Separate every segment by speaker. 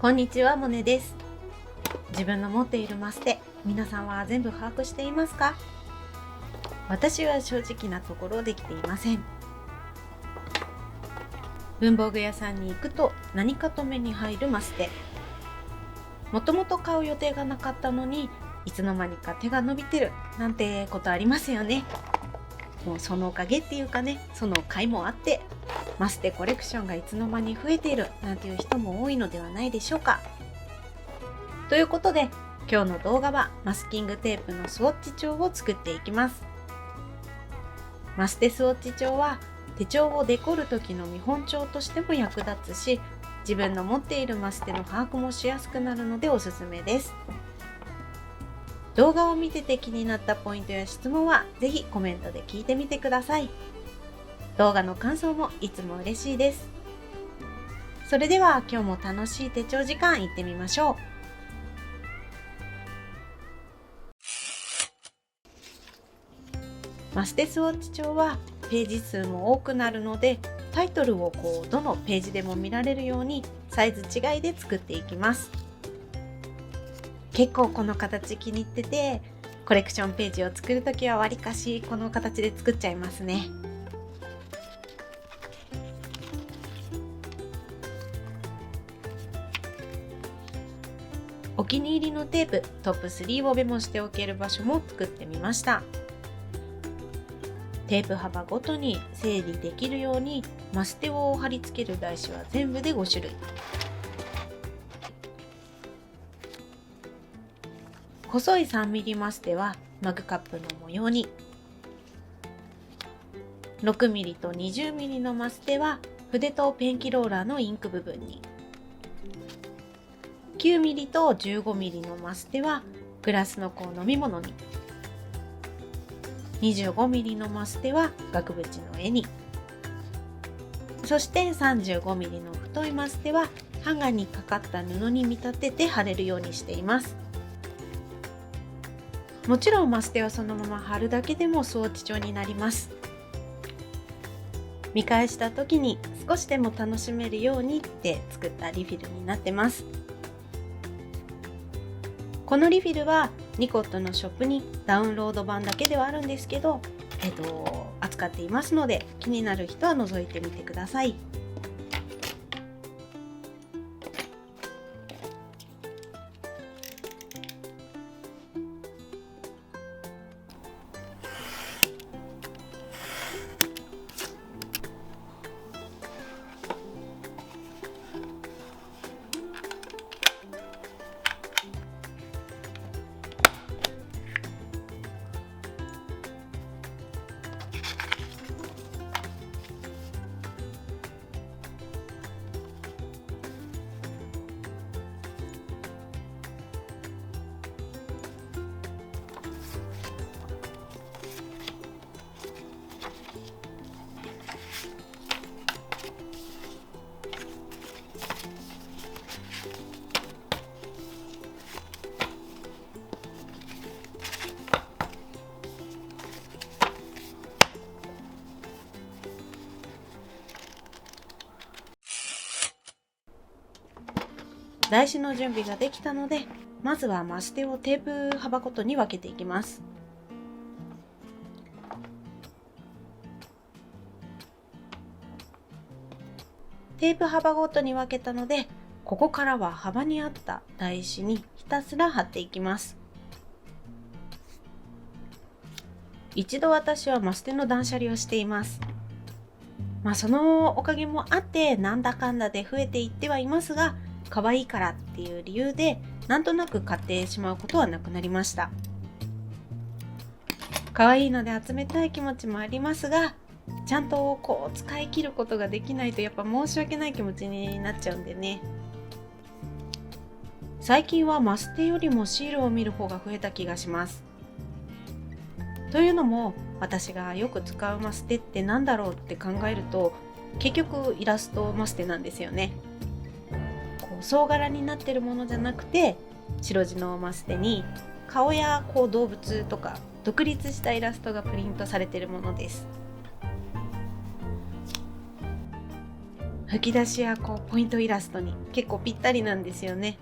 Speaker 1: こんにちは、モネです。自分の持っているマステ、皆さんは全部把握していますか？私は正直なところできていません。文房具屋さんに行くと何かと目に入るマステ。もともと買う予定がなかったのに、いつの間にか手が伸びてるなんてことありますよね。もうそのおかげっていうかね、その甲斐もあってマステコレクションがいつの間に増えているなんていう人も多いのではないでしょうか。ということで今日の動画はマスキングテープのスウォッチ帳を作っていきます。マステスウォッチ帳は手帳をデコる時の見本帳としても役立つし、自分の持っているマステの把握もしやすくなるのでおすすめです。動画を見てて気になったポイントや質問はぜひコメントで聞いてみてください。動画の感想もいつも嬉しいです。それでは今日も楽しい手帳時間いってみましょう。マステスウォッチ帳はページ数も多くなるので、タイトルをどのページでも見られるようにサイズ違いで作っていきます。結構この形気に入ってて、コレクションページを作るときはわりかしこの形で作っちゃいますね。お気に入りのテープトップ3をメモしておける場所も作ってみました。テープ幅ごとに整理できるようにマステを貼り付ける台紙は全部で5種類。細い 3mm マステはマグカップの模様に、6mm と 20mm のマステは筆とペンキローラーのインク部分に、9mm と 15mm のマステはグラスの飲み物に、25mm のマステは額縁の絵に、そして 35mm の太いマステはハンガーにかかった布に見立てて貼れるようにしています。もちろんマステはそのまま貼るだけでもスウォッチ帳になります。見返した時に少しでも楽しめるようにって作ったリフィルになってます。このリフィルはニコットのショップにダウンロード版だけではあるんですけど、扱っていますので気になる人は覗いてみてください。台紙の準備ができたので、まずはマステをテープ幅ごとに分けていきます。テープ幅ごとに分けたので、ここからは幅に合った台紙にひたすら貼っていきます。一度私はマステの断捨離をしています。そのおかげもあってなんだかんだで増えていってはいますが、可愛いからっていう理由でなんとなく買ってしまうことはなくなりました。可愛いので集めたい気持ちもありますが、ちゃんと使い切ることができないとやっぱ申し訳ない気持ちになっちゃうんでね。最近はマステよりもシールを見る方が増えた気がします。というのも私がよく使うマステって何だろうって考えると、結局イラストマステなんですよね。総柄になってるものじゃなくて、白地のマステに顔や動物とか独立したイラストがプリントされているものです。吹き出しやポイントイラストに結構ぴったりなんですよね。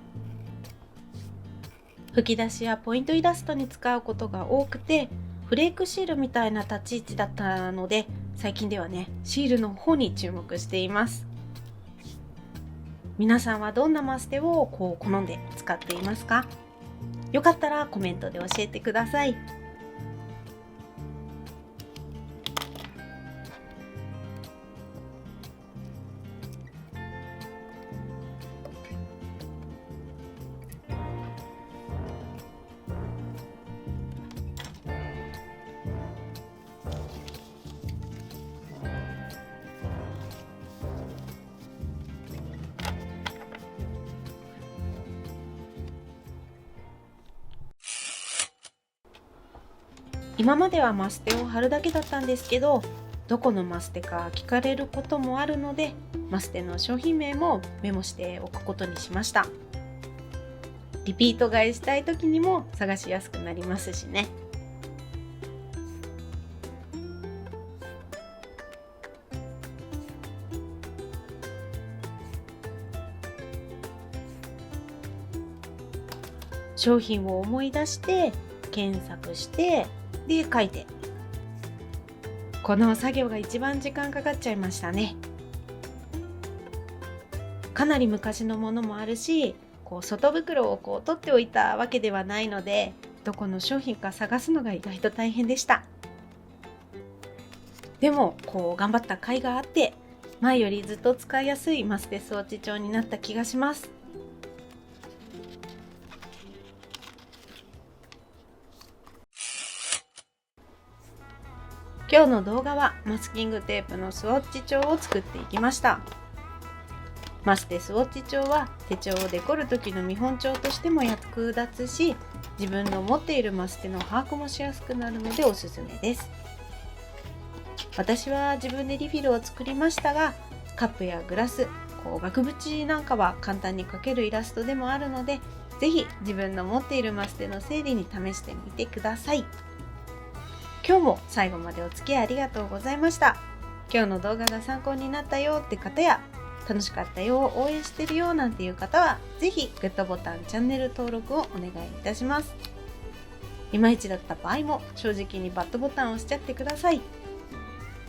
Speaker 1: 吹き出しやポイントイラストに使うことが多くて、フレークシールみたいな立ち位置だったので、最近ではね、シールの方に注目しています。皆さんはどんなマステを好んで使っていますか？よかったらコメントで教えてください。今まではマステを貼るだけだったんですけど、どこのマステか聞かれることもあるので、マステの商品名もメモしておくことにしました。リピート買いしたい時にも探しやすくなりますしね。商品を思い出して検索してで書いて、この作業が一番時間かかっちゃいましたね。かなり昔のものもあるし、外袋を取っておいたわけではないので、どこの商品か探すのが意外と大変でした。でも頑張った甲斐があって、前よりずっと使いやすいマステ装置帳になった気がします。今日の動画はマスキングテープのスウォッチ帳を作っていきました。マステスウォッチ帳は手帳をデコる時の見本帳としても役立つし、自分の持っているマステの把握もしやすくなるのでおすすめです。私は自分でリフィルを作りましたが、カップやグラス、額縁なんかは簡単に描けるイラストでもあるので、ぜひ自分の持っているマステの整理に試してみてください。今日も最後までお付き合いありがとうございました。今日の動画が参考になったよって方や、楽しかったよ、応援してるよなんていう方は、ぜひグッドボタン、チャンネル登録をお願いいたします。いまいちだった場合も正直にバッドボタンを押しちゃってください。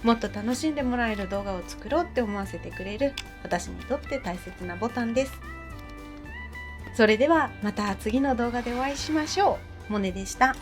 Speaker 1: もっと楽しんでもらえる動画を作ろうって思わせてくれる私にとって大切なボタンです。それではまた次の動画でお会いしましょう。モネでした。